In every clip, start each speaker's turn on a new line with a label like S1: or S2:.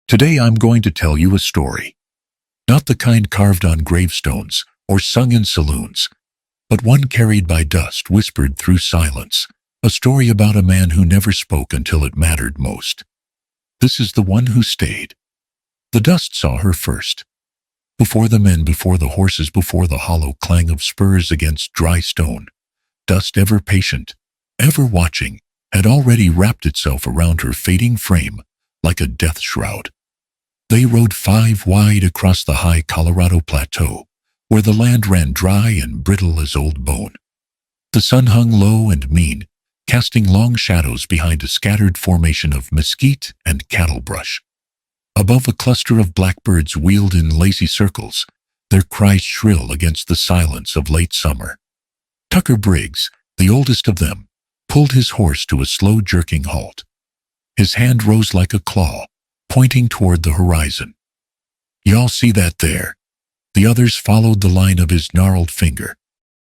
S1: Today I'm going to tell you a story. Not the kind carved on gravestones or sung in saloons, but one carried by dust whispered through silence. A story about a man who never spoke until it mattered most. This is the one who stayed. The dust saw her first. Before the men, before the horses, before the hollow clang of spurs against dry stone, dust, ever patient, ever watching, had already wrapped itself around her fading frame like a death shroud. They rode 5 wide across the high Colorado plateau, where the land ran dry and brittle as old bone. The sun hung low and mean, casting long shadows behind a scattered formation of mesquite and cattle brush. Above, a cluster of blackbirds wheeled in lazy circles, their cries shrill against the silence of late summer. Tucker Briggs, the oldest of them, pulled his horse to a slow jerking halt. His hand rose like a claw, pointing toward the horizon. "Y'all see that there?" The others followed the line of his gnarled finger.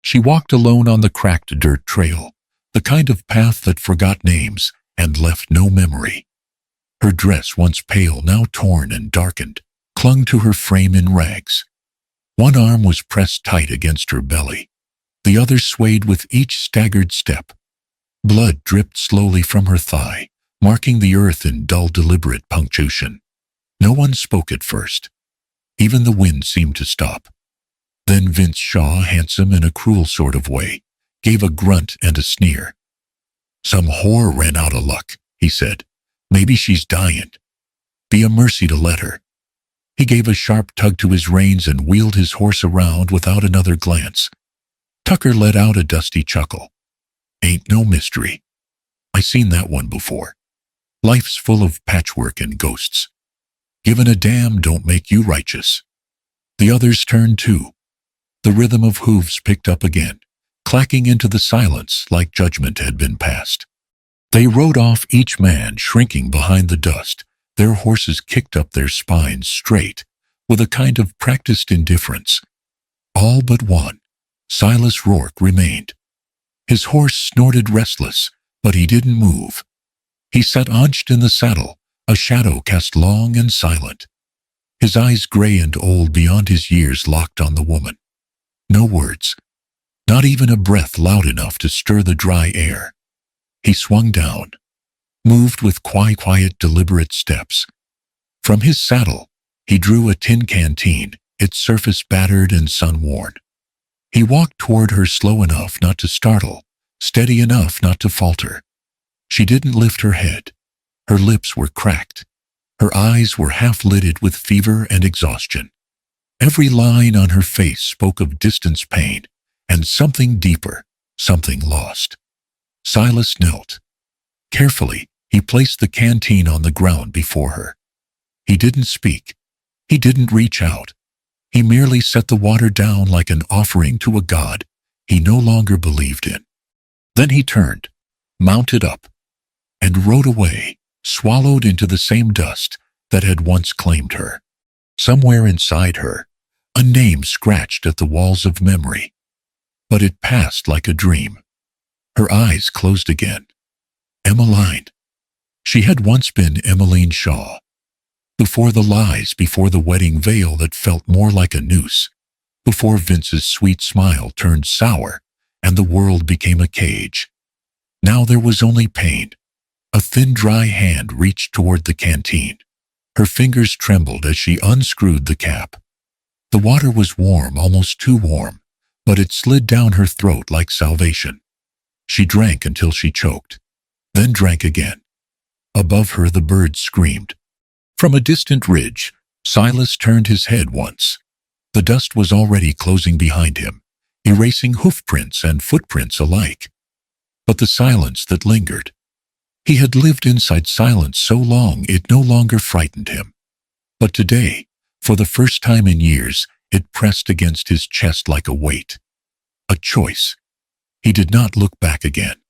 S1: She walked alone on the cracked dirt trail, the kind of path that forgot names and left no memory. Her dress, once pale, now torn and darkened, clung to her frame in rags. One arm was pressed tight against her belly. The other swayed with each staggered step. Blood dripped slowly from her thigh, marking the earth in dull, deliberate punctuation. No one spoke at first. Even the wind seemed to stop. Then Vince Shaw, handsome in a cruel sort of way, gave a grunt and a sneer. "Some whore ran out of luck," he said. "Maybe she's dying. Be a mercy to let her." He gave a sharp tug to his reins and wheeled his horse around without another glance. Tucker let out a dusty chuckle. "Ain't no mystery. I seen that one before. Life's full of patchwork and ghosts. Giving a damn don't make you righteous." The others turned too. The rhythm of hooves picked up again, clacking into the silence like judgment had been passed. They rode off, each man shrinking behind the dust, their horses kicked up their spines straight, with a kind of practiced indifference. All but one, Silas Rourke, remained. His horse snorted restless, but he didn't move. He sat hunched in the saddle, a shadow cast long and silent. His eyes, gray and old beyond his years, locked on the woman. No words, not even a breath loud enough to stir the dry air. He swung down, moved with quiet, deliberate steps. From his saddle, he drew a tin canteen, its surface battered and sun-worn. He walked toward her slow enough not to startle, steady enough not to falter. She didn't lift her head. Her lips were cracked. Her eyes were half-lidded with fever and exhaustion. Every line on her face spoke of distance, pain, and something deeper, something lost. Silas knelt. Carefully, he placed the canteen on the ground before her. He didn't speak. He didn't reach out. He merely set the water down like an offering to a god he no longer believed in. Then he turned, mounted up, and rode away, swallowed into the same dust that had once claimed her. Somewhere inside her, a name scratched at the walls of memory. But it passed like a dream. Her eyes closed again. Emmaline. She had once been Emmaline Shaw. Before the lies, before the wedding veil that felt more like a noose, before Vince's sweet smile turned sour and the world became a cage. Now there was only pain. A thin, dry hand reached toward the canteen. Her fingers trembled as she unscrewed the cap. The water was warm, almost too warm, but it slid down her throat like salvation. She drank until she choked, then drank again. Above her, the birds screamed. From a distant ridge, Silas turned his head once. The dust was already closing behind him, erasing hoofprints and footprints alike. But the silence that lingered. He had lived inside silence so long it no longer frightened him. But today, for the first time in years, it pressed against his chest like a weight. A choice. He did not look back again.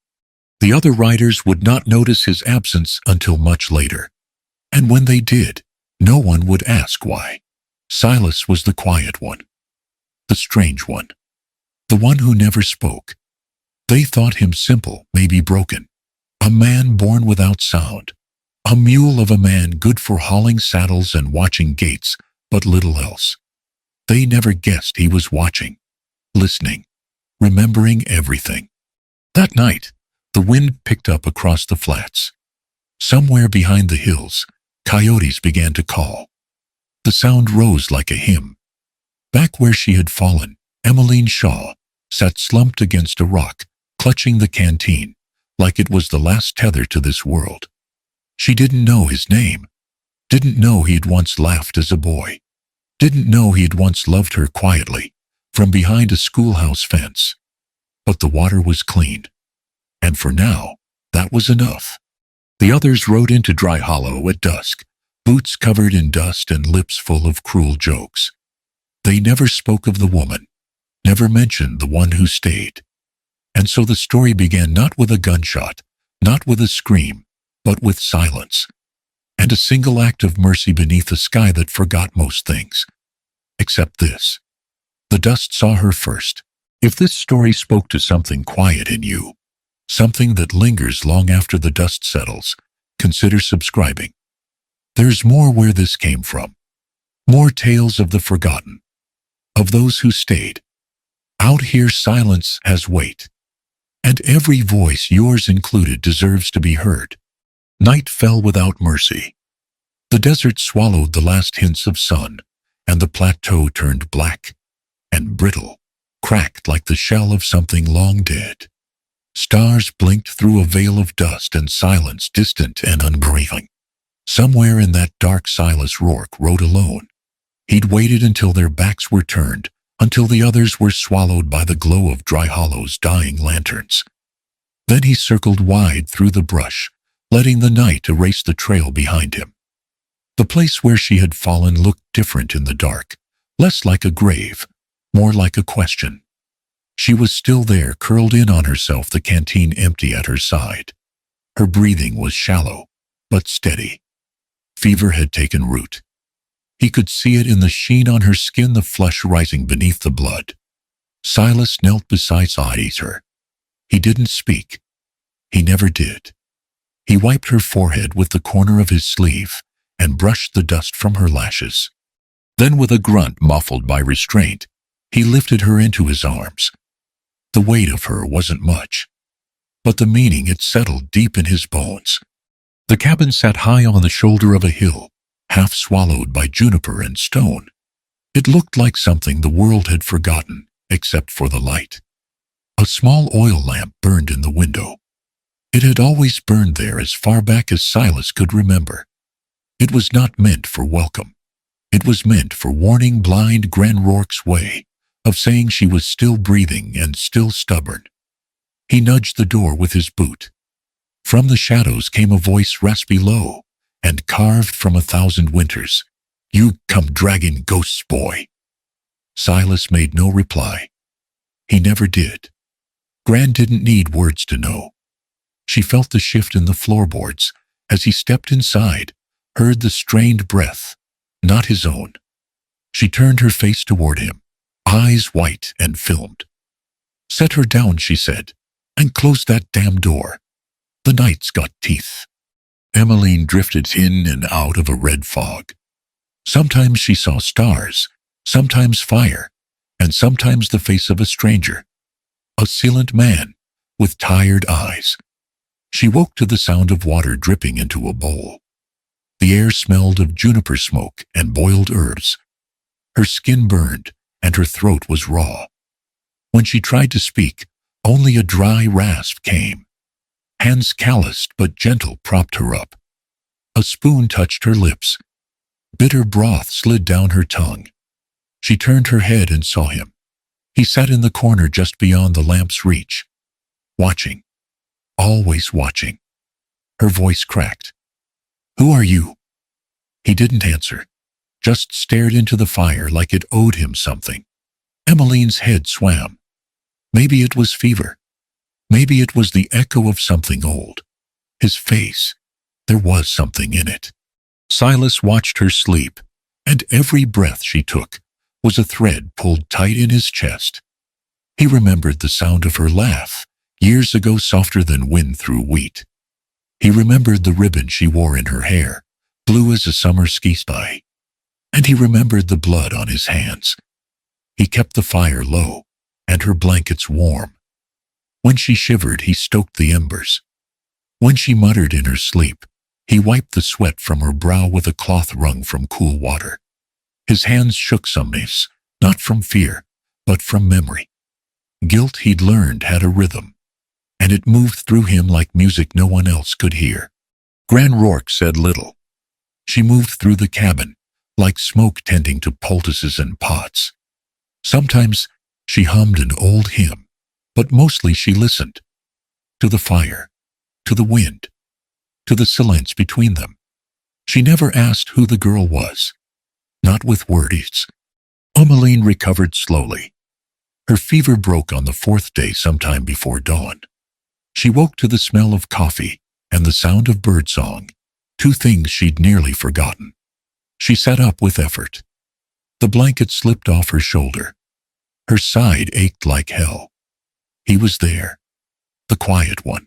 S1: The other riders would not notice his absence until much later. And when they did, no one would ask why. Silas was the quiet one. The strange one. The one who never spoke. They thought him simple, maybe broken. A man born without sound. A mule of a man good for hauling saddles and watching gates, but little else. They never guessed he was watching, listening, remembering everything. That night, the wind picked up across the flats. Somewhere behind the hills, coyotes began to call. The sound rose like a hymn. Back where she had fallen, Emmaline Shaw sat slumped against a rock, clutching the canteen, like it was the last tether to this world. She didn't know his name, didn't know he'd once laughed as a boy, didn't know he'd once loved her quietly, from behind a schoolhouse fence. But the water was clean, and for now, that was enough. The others rode into Dry Hollow at dusk, boots covered in dust and lips full of cruel jokes. They never spoke of the woman, never mentioned the one who stayed. And so the story began not with a gunshot, not with a scream, but with silence, and a single act of mercy beneath a sky that forgot most things. Except this. The dust saw her first. If this story spoke to something quiet in you, something that lingers long after the dust settles, consider subscribing. There's more where this came from. More tales of the forgotten, of those who stayed. Out here silence has weight, and every voice, yours included, deserves to be heard. Night fell without mercy. The desert swallowed the last hints of sun, and the plateau turned black and brittle, cracked like the shell of something long dead. Stars blinked through a veil of dust, and silence, distant and unbreathing. Somewhere in that dark Silas Rourke rode alone. He'd waited until their backs were turned, until the others were swallowed by the glow of Dry Hollow's dying lanterns. Then he circled wide through the brush, letting the night erase the trail behind him. The place where she had fallen looked different in the dark, less like a grave, more like a question. She was still there, curled in on herself, the canteen empty at her side. Her breathing was shallow, but steady. Fever had taken root. He could see it in the sheen on her skin, the flush rising beneath the blood. Silas knelt beside her. He didn't speak. He never did. He wiped her forehead with the corner of his sleeve and brushed the dust from her lashes. Then, with a grunt muffled by restraint, he lifted her into his arms. The weight of her wasn't much, but the meaning, it settled deep in his bones. The cabin sat high on the shoulder of a hill, half swallowed by juniper and stone. It looked like something the world had forgotten, except for the light. A small oil lamp burned in the window. It had always burned there as far back as Silas could remember. It was not meant for welcome. It was meant for warning blind Gran Rourke's way of saying she was still breathing and still stubborn. He nudged the door with his boot. From the shadows came a voice, raspy low, and carved from 1,000 winters. "You come dragging ghosts, boy." Silas made no reply. He never did. Gran didn't need words to know. She felt the shift in the floorboards as he stepped inside, heard the strained breath, not his own. She turned her face toward him, eyes white and filmed. "Set her down," she said, "and close that damn door. The night's got teeth." Emmaline drifted in and out of a red fog. Sometimes she saw stars, sometimes fire, and sometimes the face of a stranger, a silent man with tired eyes. She woke to the sound of water dripping into a bowl. The air smelled of juniper smoke and boiled herbs. Her skin burned, and her throat was raw. When she tried to speak, only a dry rasp came. Hands calloused but gentle propped her up. A spoon touched her lips. Bitter broth slid down her tongue. She turned her head and saw him. He sat in the corner just beyond the lamp's reach, watching, always watching. Her voice cracked. "Who are you?" He didn't answer, just stared into the fire like it owed him something. Emmaline's head swam. Maybe it was fever. Maybe it was the echo of something old. His face, there was something in it. Silas watched her sleep, and every breath she took was a thread pulled tight in his chest. He remembered the sound of her laugh, years ago, softer than wind through wheat. He remembered the ribbon she wore in her hair, blue as a summer ski spy. And he remembered the blood on his hands. He kept the fire low and her blankets warm. When she shivered, he stoked the embers. When she muttered in her sleep, he wiped the sweat from her brow with a cloth wrung from cool water. His hands shook some days, not from fear, but from memory. Guilt, he'd learned, had a rhythm, and it moved through him like music no one else could hear. Gran Rourke said little. She moved through the cabin, like smoke tending to poultices and pots. Sometimes she hummed an old hymn, but mostly she listened. To the fire, to the wind, to the silence between them. She never asked who the girl was, not with words. Emmaline recovered slowly. Her fever broke on the fourth day sometime before dawn. She woke to the smell of coffee and the sound of birdsong, two things she'd nearly forgotten. She sat up with effort. The blanket slipped off her shoulder. Her side ached like hell. He was there, the quiet one,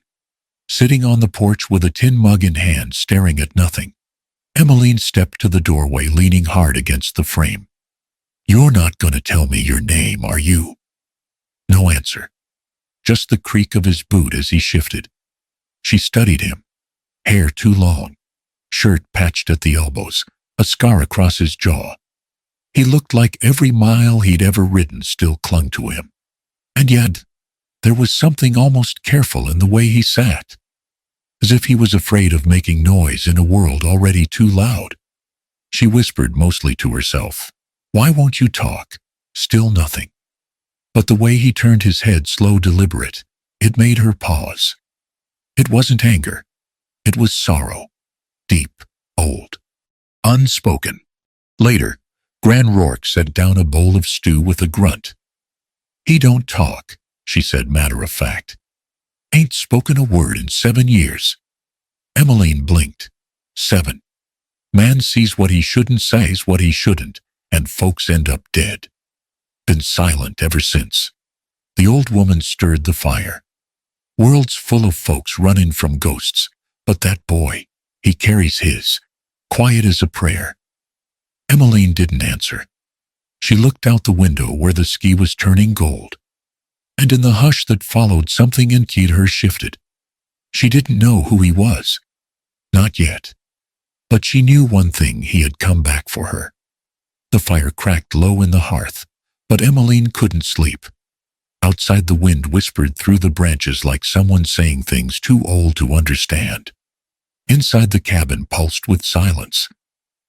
S1: sitting on the porch with a tin mug in hand, staring at nothing. Emmaline stepped to the doorway, leaning hard against the frame. "You're not going to tell me your name, are you?" No answer. Just the creak of his boot as he shifted. She studied him. Hair too long, shirt patched at the elbows, a scar across his jaw. He looked like every mile he'd ever ridden still clung to him. And yet, there was something almost careful in the way he sat, as if he was afraid of making noise in a world already too loud. She whispered mostly to herself, "Why won't you talk?" Still nothing. But the way he turned his head, slow, deliberate, it made her pause. It wasn't anger. It was sorrow. Deep, old, unspoken. Later, Gran Rourke set down a bowl of stew with a grunt. "He don't talk," she said, matter of fact. "Ain't spoken a word in 7 years." Emmaline blinked. 7. Man sees what he shouldn't, says what he shouldn't, and folks end up dead. Been silent ever since. The old woman stirred the fire. "World's full of folks running from ghosts, but that boy, he carries his, quiet as a prayer." Emmaline didn't answer. She looked out the window where the ski was turning gold. And in the hush that followed, something inside her shifted. She didn't know who he was. Not yet. But she knew one thing: he had come back for her. The fire cracked low in the hearth, but Emmaline couldn't sleep. Outside, the wind whispered through the branches like someone saying things too old to understand. Inside, the cabin pulsed with silence.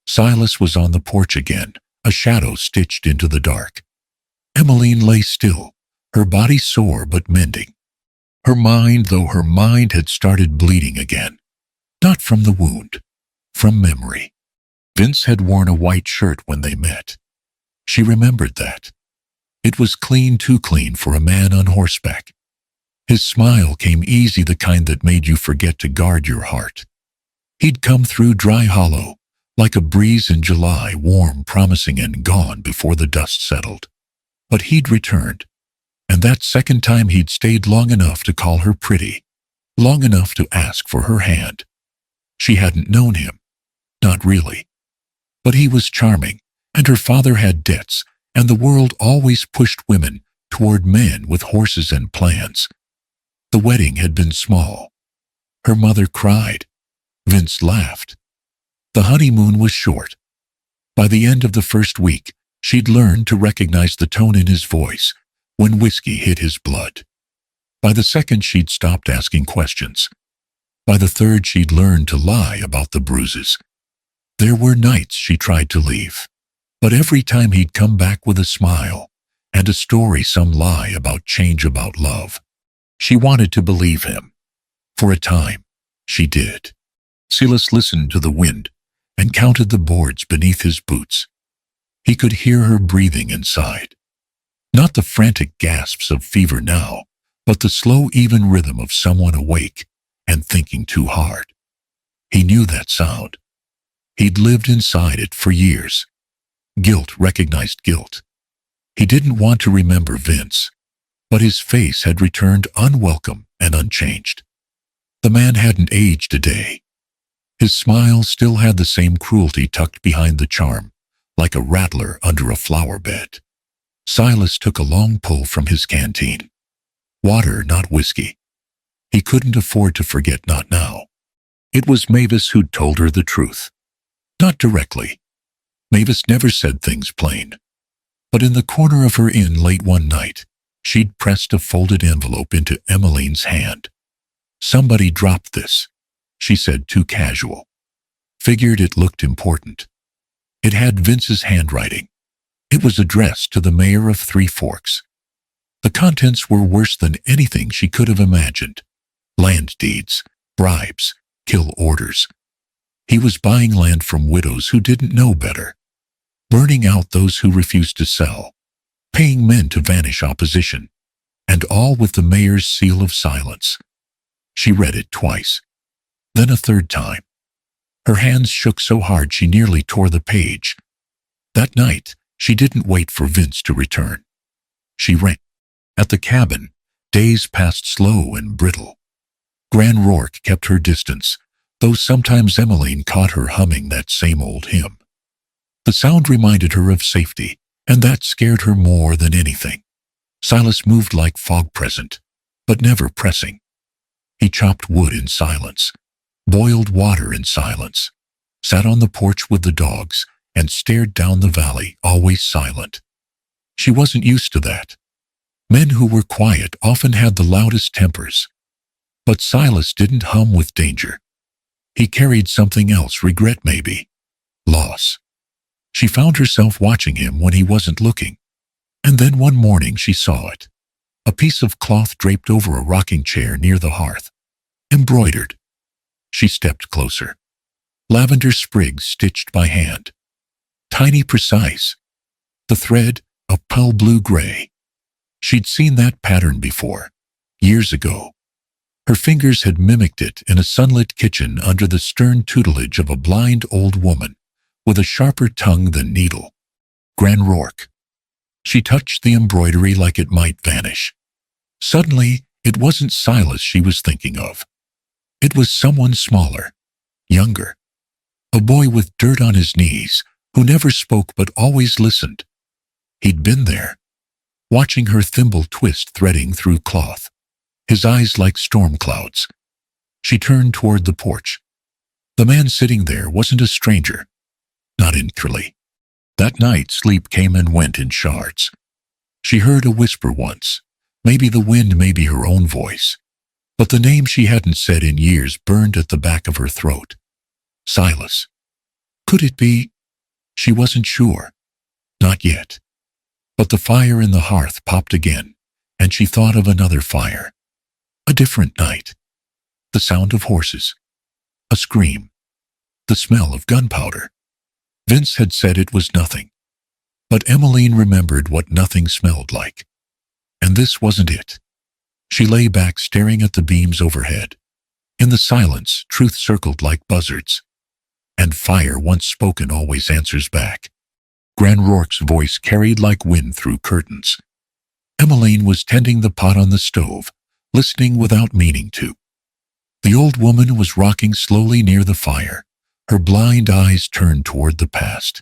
S1: Silas was on the porch again, a shadow stitched into the dark. Emmaline lay still, her body sore but mending. Her mind had started bleeding again. Not from the wound, from memory. Vince had worn a white shirt when they met. She remembered that. It was clean, too clean for a man on horseback. His smile came easy, the kind that made you forget to guard your heart. He'd come through Dry Hollow, like a breeze in July, warm, promising, and gone before the dust settled. But he'd returned, and that second time he'd stayed long enough to call her pretty, long enough to ask for her hand. She hadn't known him, not really. But he was charming, and her father had debts, and the world always pushed women toward men with horses and plans. The wedding had been small. Her mother cried. Vince laughed. The honeymoon was short. By the end of the first week, she'd learned to recognize the tone in his voice when whiskey hit his blood. By the second, she'd stopped asking questions. By the third, she'd learned to lie about the bruises. There were nights she tried to leave, but every time he'd come back with a smile and a story, some lie about change, about love. She wanted to believe him. For a time, she did. Silas listened to the wind and counted the boards beneath his boots. He could hear her breathing inside. Not the frantic gasps of fever now, but the slow, even rhythm of someone awake and thinking too hard. He knew that sound. He'd lived inside it for years. Guilt recognized guilt. He didn't want to remember Vince, but his face had returned unwelcome and unchanged. The man hadn't aged a day. His smile still had the same cruelty tucked behind the charm, like a rattler under a flower bed. Silas took a long pull from his canteen. Water, not whiskey. He couldn't afford to forget, not now. It was Mavis who'd told her the truth. Not directly. Mavis never said things plain. But in the corner of her inn late one night, she'd pressed a folded envelope into Emmeline's hand. "Somebody dropped this," she said, too casual. Figured it looked important. It had Vince's handwriting. It was addressed to the mayor of Three Forks. The contents were worse than anything she could have imagined. Land deeds, bribes, kill orders. He was buying land from widows who didn't know better, burning out those who refused to sell, paying men to vanish opposition, and all with the mayor's seal of silence. She read it twice, then a third time. Her hands shook so hard she nearly tore the page. That night, she didn't wait for Vince to return. She rang. At the cabin, days passed slow and brittle. Gran Rourke kept her distance, though sometimes Emmaline caught her humming that same old hymn. The sound reminded her of safety, and that scared her more than anything. Silas moved like fog present, but never pressing. He chopped wood in silence, boiled water in silence, sat on the porch with the dogs, and stared down the valley, always silent. She wasn't used to that. Men who were quiet often had the loudest tempers. But Silas didn't hum with danger. He carried something else, regret maybe, loss. She found herself watching him when he wasn't looking. And then one morning she saw it. A piece of cloth draped over a rocking chair near the hearth. Embroidered. She stepped closer. Lavender sprigs stitched by hand. Tiny, precise. The thread, a pale blue-gray. She'd seen that pattern before, years ago. Her fingers had mimicked it in a sunlit kitchen under the stern tutelage of a blind old woman with a sharper tongue than needle. Gran Rourke. She touched the embroidery like it might vanish. Suddenly, it wasn't Silas she was thinking of. It was someone smaller, younger. A boy with dirt on his knees, who never spoke but always listened. He'd been there, watching her thimble twist threading through cloth, his eyes like storm clouds. She turned toward the porch. The man sitting there wasn't a stranger, not entirely. That night, sleep came and went in shards. She heard a whisper once, maybe the wind, maybe her own voice. But the name she hadn't said in years burned at the back of her throat. Silas. Could it be? She wasn't sure. Not yet. But the fire in the hearth popped again, and she thought of another fire. A different night. The sound of horses. A scream. The smell of gunpowder. Vince had said it was nothing. But Emmaline remembered what nothing smelled like. And this wasn't it. She lay back staring at the beams overhead. In the silence, truth circled like buzzards. And fire, once spoken, always answers back. Gran Rourke's voice carried like wind through curtains. Emmaline was tending the pot on the stove, listening without meaning to. The old woman was rocking slowly near the fire, her blind eyes turned toward the past.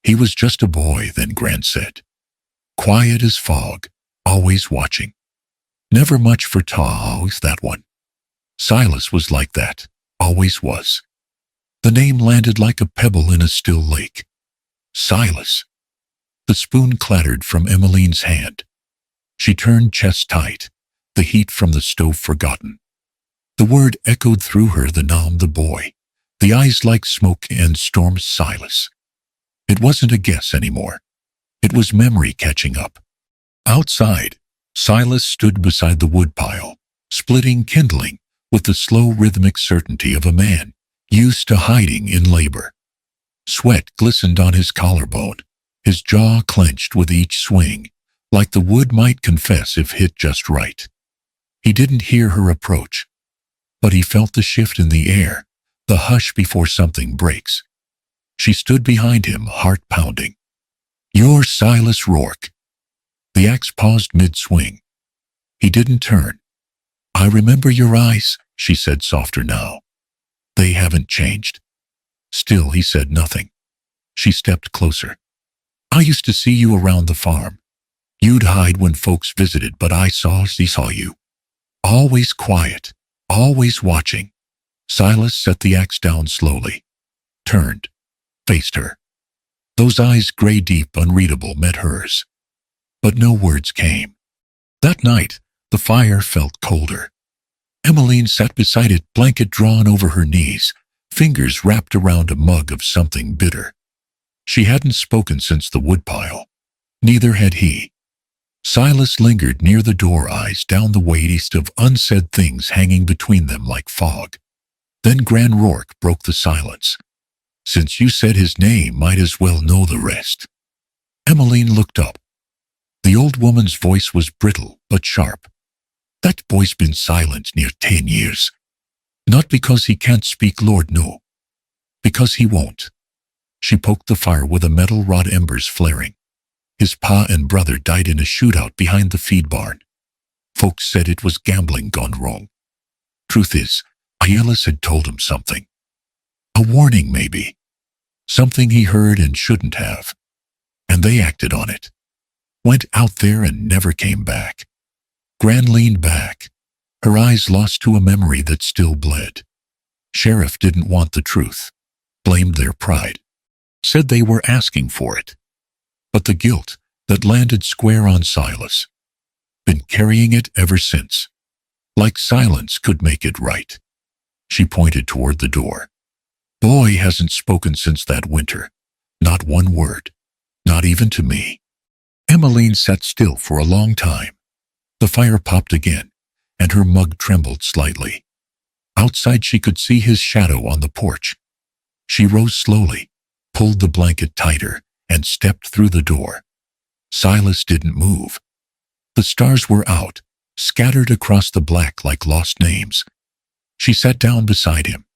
S1: He was just a boy, then Gran said. Quiet as fog, always watching. Never much for always that one. Silas was like that, always was. The name landed like a pebble in a still lake. Silas. The spoon clattered from Emmeline's hand. She turned chest tight, the heat from the stove forgotten. The word echoed through her, the boy, the eyes like smoke and storms. Silas. It wasn't a guess anymore. It was memory catching up. Outside, Silas stood beside the woodpile, splitting kindling with the slow rhythmic certainty of a man used to hiding in labor. Sweat glistened on his collarbone, his jaw clenched with each swing, like the wood might confess if hit just right. He didn't hear her approach, but he felt the shift in the air, the hush before something breaks. She stood behind him, heart pounding. You're Silas Rourke. The axe paused mid-swing. He didn't turn. I remember your eyes, she said softer now. They haven't changed. Still, he said nothing. She stepped closer. I used to see you around the farm. You'd hide when folks visited, but I saw you. Always quiet, always watching. Silas set the axe down slowly, turned, faced her. Those eyes, gray deep, unreadable, met hers. But no words came. That night, the fire felt colder. Emmaline sat beside it, blanket drawn over her knees, fingers wrapped around a mug of something bitter. She hadn't spoken since the woodpile. Neither had he. Silas lingered near the door, eyes down the waste of unsaid things hanging between them like fog. Then Gran Rourke broke the silence. Since you said his name, might as well know the rest. Emmaline looked up. The old woman's voice was brittle but sharp. That boy's been silent near 10 years. Not because he can't speak, Lord, no. Because he won't. She poked the fire with a metal rod, embers flaring. His pa and brother died in a shootout behind the feed barn. Folks said it was gambling gone wrong. Truth is, Silas had told him something. A warning, maybe. Something he heard and shouldn't have. And they acted on it. Went out there and never came back. Gran leaned back, her eyes lost to a memory that still bled. Sheriff didn't want the truth. Blamed their pride. Said they were asking for it. But the guilt that landed square on Silas. Been carrying it ever since. Like silence could make it right. She pointed toward the door. Boy hasn't spoken since that winter. Not one word. Not even to me. Emmaline sat still for a long time. The fire popped again, and her mug trembled slightly. Outside she could see his shadow on the porch. She rose slowly, pulled the blanket tighter, and stepped through the door. Silas didn't move. The stars were out, scattered across the black like lost names. She sat down beside him.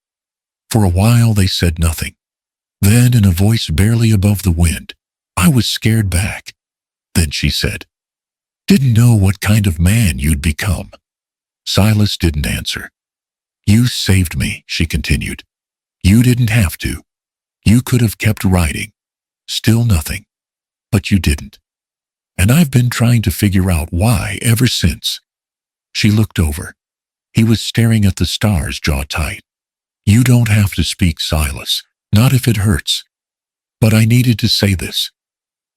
S1: For a while they said nothing. Then, in a voice barely above the wind, I was scared back. Then she said, Didn't know what kind of man you'd become. Silas didn't answer. You saved me, she continued. You didn't have to. You could have kept writing. Still nothing. But you didn't. And I've been trying to figure out why ever since. She looked over. He was staring at the stars, jaw tight. You don't have to speak, Silas. Not if it hurts. But I needed to say this.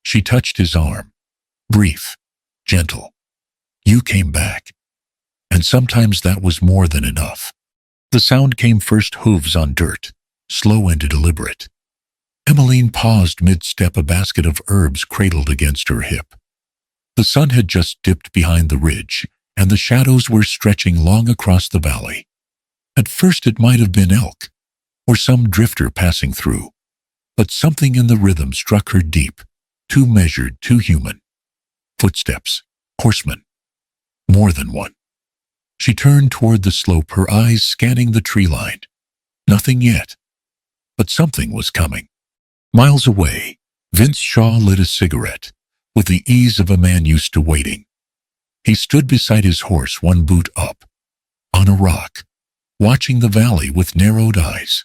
S1: She touched his arm. Brief. Gentle. You came back. And sometimes that was more than enough. The sound came first, hooves on dirt, slow and deliberate. Emmaline paused mid-step, a basket of herbs cradled against her hip. The sun had just dipped behind the ridge, and the shadows were stretching long across the valley. At first it might have been elk, or some drifter passing through, but something in the rhythm struck her deep, too measured, too human. Footsteps, horsemen, more than one. She turned toward the slope, her eyes scanning the tree line. Nothing yet, but something was coming. Miles away, Vince Shaw lit a cigarette, with the ease of a man used to waiting. He stood beside his horse, one boot up, on a rock, watching the valley with narrowed eyes.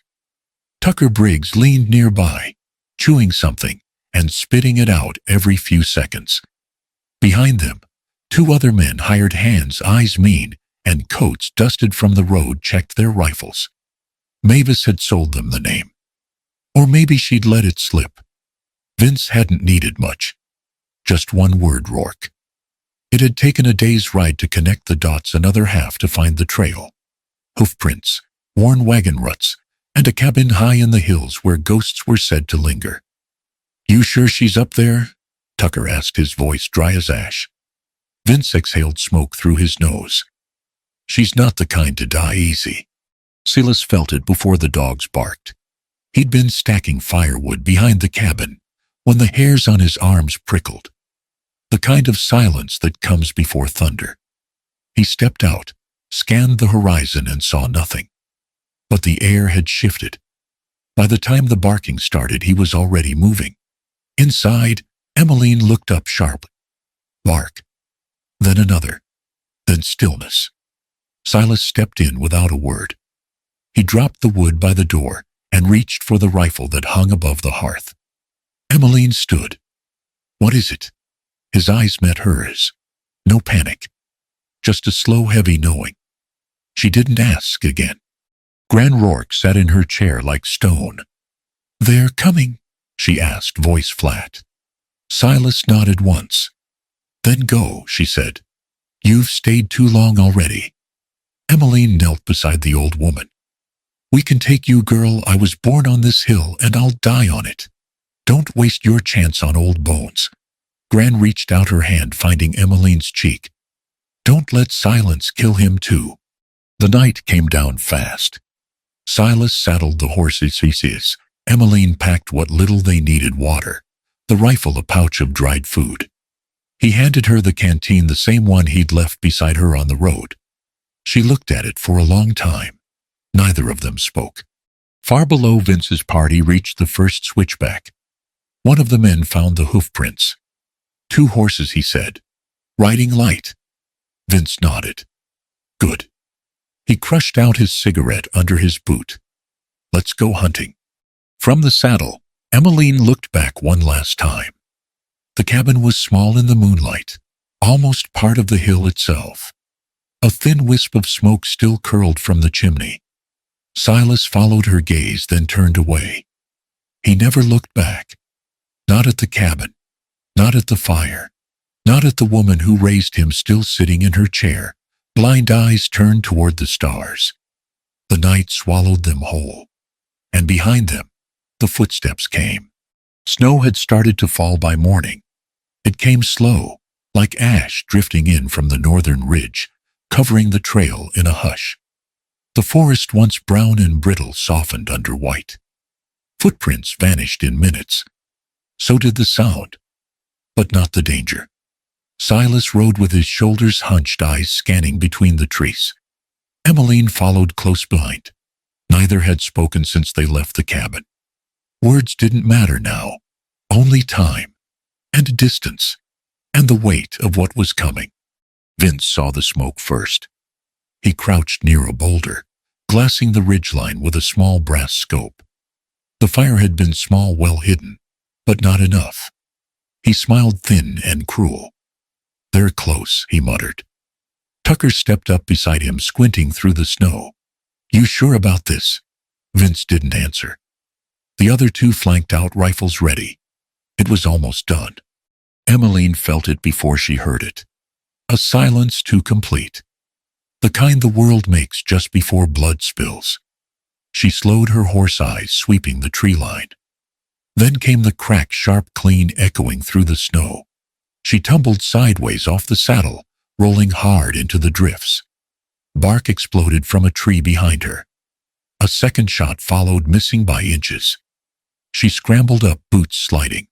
S1: Tucker Briggs leaned nearby, chewing something and spitting it out every few seconds. Behind them, two other men, hired hands, eyes mean, and coats dusted from the road, checked their rifles. Mavis had sold them the name. Or maybe she'd let it slip. Vince hadn't needed much. Just one word, Rourke. It had taken a day's ride to connect the dots, another half to find the trail. Hoofprints, worn wagon ruts, and a cabin high in the hills where ghosts were said to linger. You sure she's up there? Tucker asked, his voice dry as ash. Vince exhaled smoke through his nose. She's not the kind to die easy. Silas felt it before the dogs barked. He'd been stacking firewood behind the cabin when the hairs on his arms prickled. The kind of silence that comes before thunder. He stepped out, scanned the horizon, and saw nothing. But the air had shifted. By the time the barking started, he was already moving. Inside, Emmaline looked up sharply. Bark. Then another. Then stillness. Silas stepped in without a word. He dropped the wood by the door and reached for the rifle that hung above the hearth. Emmaline stood. "What is it?" His eyes met hers. No panic. Just a slow, heavy knowing. She didn't ask again. Gran Rourke sat in her chair like stone. "They're coming?" she asked, voice flat. Silas nodded once. "Then go," she said. "You've stayed too long already." Emmaline knelt beside the old woman. "We can take you, girl. I was born on this hill, and I'll die on it. Don't waste your chance on old bones." Gran reached out her hand, finding Emmaline's cheek. "Don't let silence kill him too." The night came down fast. Silas saddled the horses. Emmaline packed what little they needed: water, the rifle, a pouch of dried food. He handed her the canteen, the same one he'd left beside her on the road. She looked at it for a long time. Neither of them spoke. Far below, Vince's party reached the first switchback. One of the men found the hoof prints. "2 horses," he said. "Riding light." Vince nodded. "Good." He crushed out his cigarette under his boot. "Let's go hunting." From the saddle, Emmaline looked back one last time. The cabin was small in the moonlight, almost part of the hill itself. A thin wisp of smoke still curled from the chimney. Silas followed her gaze, then turned away. He never looked back. Not at the cabin, not at the fire, not at the woman who raised him, still sitting in her chair, blind eyes turned toward the stars. The night swallowed them whole, and behind them, the footsteps came. Snow had started to fall by morning. It came slow, like ash drifting in from the northern ridge, covering the trail in a hush. The forest, once brown and brittle, softened under white. Footprints vanished in minutes. So did the sound, but not the danger. Silas rode with his shoulders hunched, eyes scanning between the trees. Emmaline followed close behind. Neither had spoken since they left the cabin. Words didn't matter now, only time, and distance, and the weight of what was coming. Vince saw the smoke first. He crouched near a boulder, glassing the ridgeline with a small brass scope. The fire had been small, well hidden, but not enough. He smiled, thin and cruel. "They're close," he muttered. Tucker stepped up beside him, squinting through the snow. "You sure about this?" Vince didn't answer. The other 2 flanked out, rifles ready. It was almost done. Emmaline felt it before she heard it. A silence too complete. The kind the world makes just before blood spills. She slowed, her horse eyes sweeping the tree line. Then came the crack, sharp, clean, echoing through the snow. She tumbled sideways off the saddle, rolling hard into the drifts. Bark exploded from a tree behind her. A second shot followed, missing by inches. She scrambled up, boots sliding.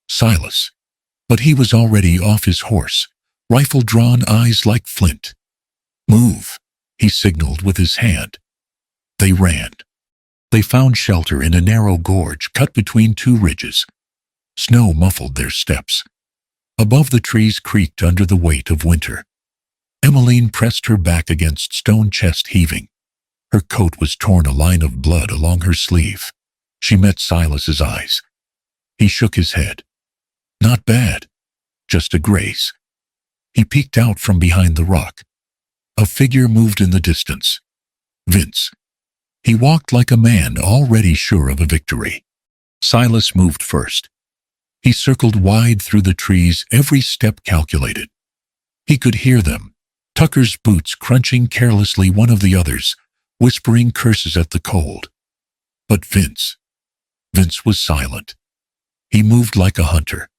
S1: Silas. But he was already off his horse, rifle drawn, eyes like flint. "Move," he signaled with his hand. They ran. They found shelter in a narrow gorge cut between 2 ridges. Snow muffled their steps. Above, the trees creaked under the weight of winter. Emmaline pressed her back against stone, chest heaving. Her coat was torn, a line of blood along her sleeve. She met Silas's eyes. He shook his head. "Not bad, just a graze." He peeked out from behind the rock. A figure moved in the distance. Vince. He walked like a man already sure of a victory. Silas moved first. He circled wide through the trees, every step calculated. He could hear them, Tucker's boots crunching carelessly, one of the others, whispering curses at the cold. But Vince was silent. He moved like a hunter,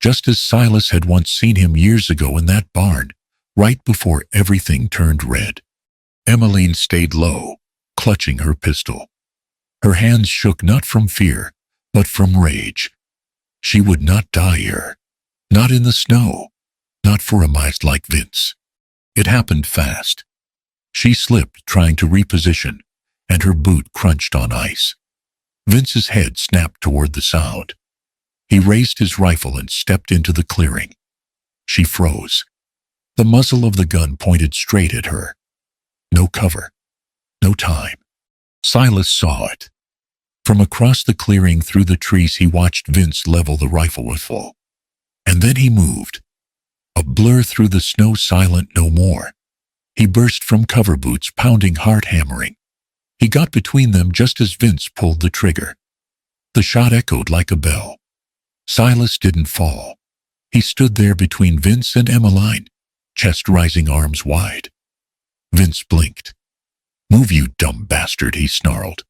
S1: just as Silas had once seen him years ago in that barn, right before everything turned red. Emmaline stayed low, clutching her pistol. Her hands shook, not from fear, but from rage. She would not die here, not in the snow, not for a mice like Vince. It happened fast. She slipped, trying to reposition, and her boot crunched on ice. Vince's head snapped toward the sound. He raised his rifle and stepped into the clearing. She froze. The muzzle of the gun pointed straight at her. no cover, no time. Silas saw it. From across the clearing through the trees he watched Vince level the rifle with full. And then he moved. A blur through the snow, silent no more. He burst from cover, boots pounding, heart hammering. He got between them just as Vince pulled the trigger. The shot echoed like a bell. Silas didn't fall. He stood there between Vince and Emmaline, chest rising, arms wide. Vince blinked. "Move, you dumb bastard," he snarled.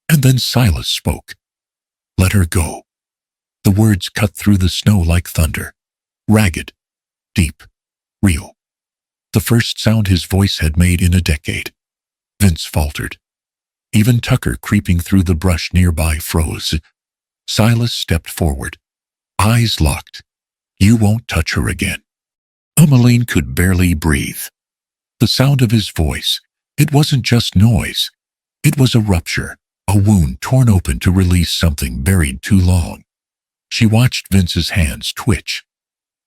S1: And then Silas spoke. "Let her go." The words cut through the snow like thunder. Ragged, deep, real. The first sound his voice had made in a decade. Vince faltered. Even Tucker, creeping through the brush nearby, froze. Silas stepped forward, eyes locked. "You won't touch her again." Emmaline could barely breathe. The sound of his voice, it wasn't just noise. It was a rupture, a wound torn open to release something buried too long. She watched Vince's hands twitch,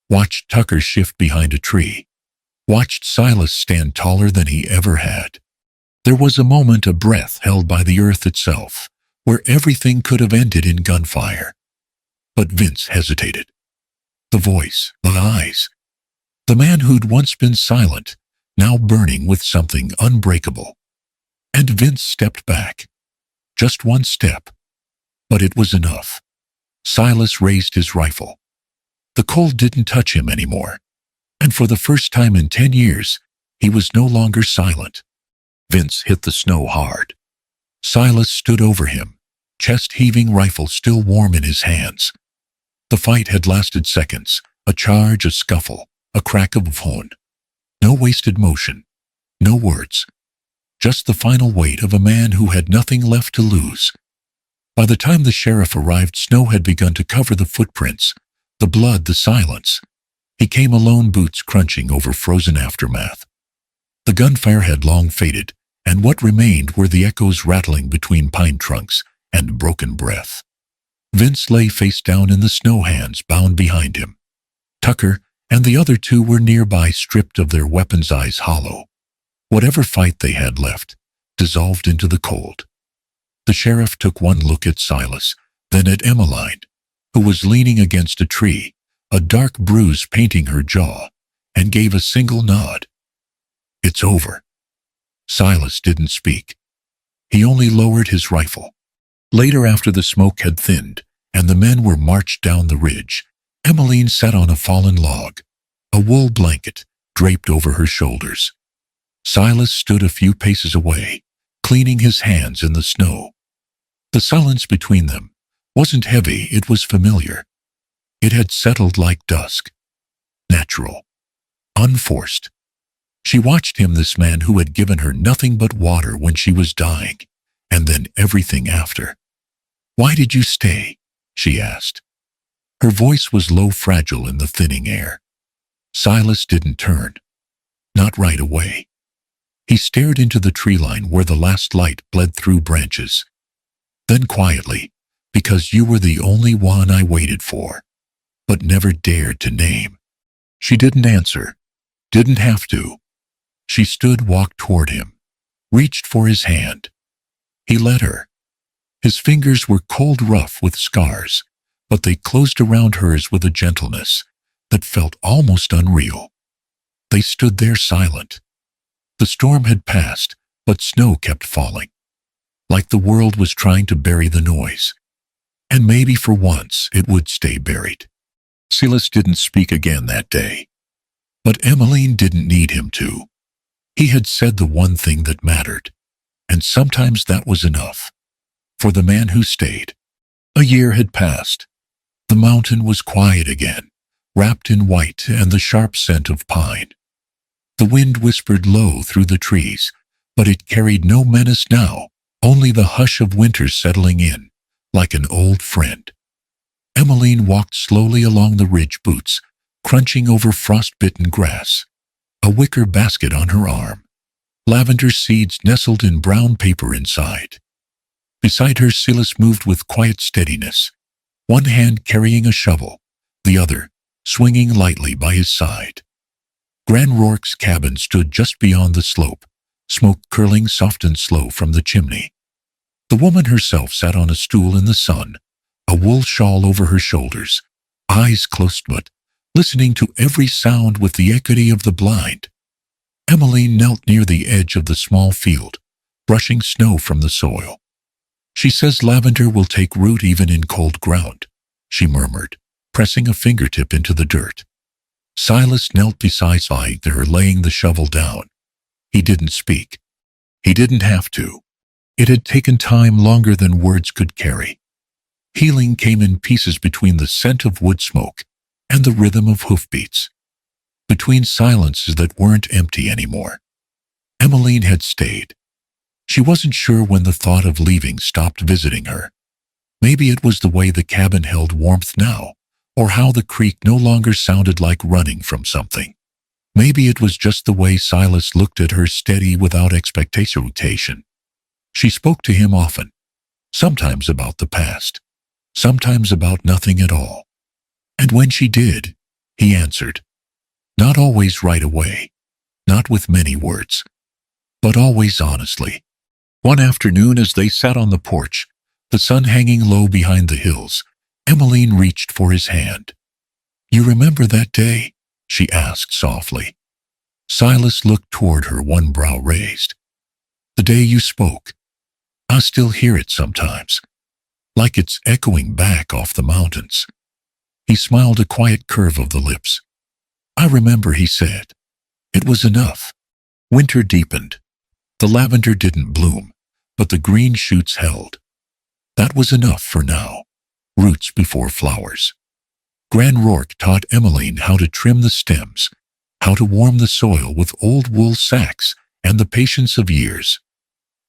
S1: watched Tucker shift behind a tree, watched Silas stand taller than he ever had. There was a moment, a breath held by the earth itself, where everything could have ended in gunfire. But Vince hesitated. The voice, the eyes. The man who'd once been silent, now burning with something unbreakable. And Vince stepped back. Just one step. But it was enough. Silas raised his rifle. The cold didn't touch him anymore. And for the first time in 10 years, he was no longer silent. Vince hit the snow hard. Silas stood over him, chest heaving, rifle still warm in his hands. The fight had lasted seconds, a charge, a scuffle, a crack of bone. No wasted motion, no words. Just the final weight of a man who had nothing left to lose. By the time the sheriff arrived, snow had begun to cover the footprints, the blood, the silence. He came alone, boots crunching over frozen aftermath. The gunfire had long faded, and what remained were the echoes rattling between pine trunks and broken breath. Vince lay face down in the snow, hands bound behind him. Tucker and the other two were nearby, stripped of their weapons, eyes hollow. Whatever fight they had left dissolved into the cold. The sheriff took one look at Silas, then at Emmaline, who was leaning against a tree, a dark bruise painting her jaw, and gave a single nod. "It's over." Silas didn't speak. He only lowered his rifle. Later, after the smoke had thinned and the men were marched down the ridge, Emmaline sat on a fallen log, a wool blanket draped over her shoulders. Silas stood a few paces away, cleaning his hands in the snow. The silence between them wasn't heavy, it was familiar. It had settled like dusk. Natural. Unforced. She watched him, this man who had given her nothing but water when she was dying, and then everything after. "Why did you stay?" she asked. Her voice was low, fragile in the thinning air. Silas didn't turn. Not right away. He stared into the tree line where the last light bled through branches. Then quietly, "Because you were the only one I waited for, but never dared to name." She didn't answer. Didn't have to. She stood, walked toward him, reached for his hand. He let her. His fingers were cold, rough with scars, but they closed around hers with a gentleness that felt almost unreal. They stood there silent. The storm had passed, but snow kept falling, like the world was trying to bury the noise. And maybe for once it would stay buried. Silas didn't speak again that day. But Emmaline didn't need him to. He had said the one thing that mattered, and sometimes that was enough. For the man who stayed. A year had passed. The mountain was quiet again, wrapped in white and the sharp scent of pine. The wind whispered low through the trees, but it carried no menace now, only the hush of winter settling in, like an old friend. Emmaline walked slowly along the ridge, boots crunching over frost-bitten grass, a wicker basket on her arm, lavender seeds nestled in brown paper inside. Beside her, Silas moved with quiet steadiness, one hand carrying a shovel, the other swinging lightly by his side. Gran Rourke's cabin stood just beyond the slope, smoke curling soft and slow from the chimney. The woman herself sat on a stool in the sun, a wool shawl over her shoulders, eyes closed but listening to every sound with the equity of the blind. Emmaline knelt near the edge of the small field, brushing snow from the soil. "She says lavender will take root even in cold ground," she murmured, pressing a fingertip into the dirt. Silas knelt beside her, laying the shovel down. He didn't speak. He didn't have to. It had taken time longer than words could carry. Healing came in pieces between the scent of wood smoke and the rhythm of hoofbeats, between silences that weren't empty anymore. Emmaline had stayed. She wasn't sure when the thought of leaving stopped visiting her. Maybe it was the way the cabin held warmth now, or how the creek no longer sounded like running from something. Maybe it was just the way Silas looked at her, steady without expectation. She spoke to him often, sometimes about the past, sometimes about nothing at all. And when she did, he answered. Not always right away, not with many words, but always honestly. One afternoon, as they sat on the porch, the sun hanging low behind the hills, Emmaline reached for his hand. "You remember that day?" she asked softly. Silas looked toward her, one brow raised. "The day you spoke. I still hear it sometimes, like it's echoing back off the mountains." He smiled, a quiet curve of the lips. "I remember," he said. It was enough. Winter deepened. The lavender didn't bloom, but the green shoots held. That was enough for now. Roots before flowers. Gran Rourke taught Emmaline how to trim the stems, how to warm the soil with old wool sacks and the patience of years.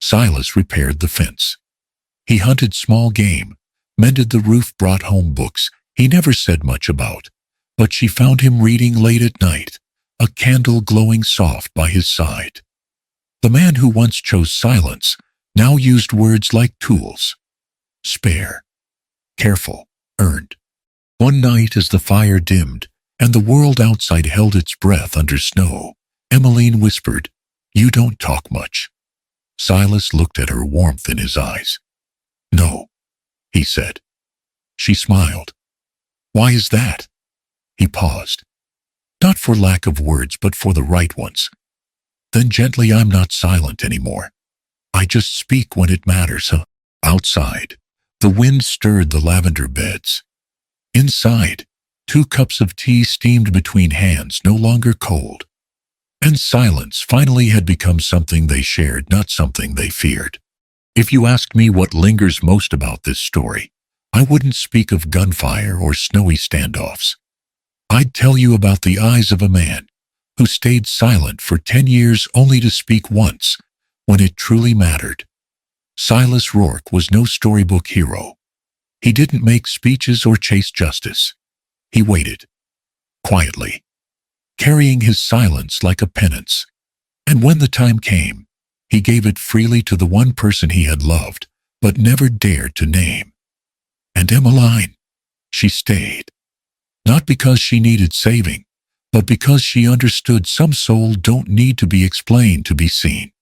S1: Silas repaired the fence. He hunted small game, mended the roof, brought home books he never said much about, but she found him reading late at night, a candle glowing soft by his side. The man who once chose silence now used words like tools. Spare, careful, earned. One night, as the fire dimmed and the world outside held its breath under snow, Emmaline whispered, "You don't talk much." Silas looked at her, warmth in his eyes. "No," he said. She smiled. "Why is that?" He paused. "Not for lack of words, but for the right ones." Then gently, "I'm not silent anymore. I just speak when it matters." Outside, the wind stirred the lavender beds. Inside, 2 cups of tea steamed between hands, no longer cold. And silence finally had become something they shared, not something they feared. If you asked me what lingers most about this story, I wouldn't speak of gunfire or snowy standoffs. I'd tell you about the eyes of a man who stayed silent for 10 years only to speak once when it truly mattered. Silas Rourke was no storybook hero. He didn't make speeches or chase justice. He waited, quietly, carrying his silence like a penance. And when the time came, he gave it freely to the one person he had loved, but never dared to name. And Emmaline, she stayed. Not because she needed saving, but because she understood some souls don't need to be explained to be seen.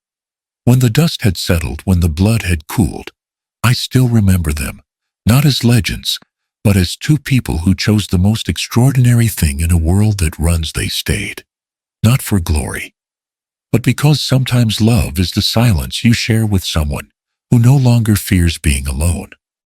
S1: When the dust had settled, when the blood had cooled, I still remember them, not as legends, but as 2 people who chose the most extraordinary thing in a world that runs. They stayed, not for glory, but because sometimes love is the silence you share with someone who no longer fears being alone.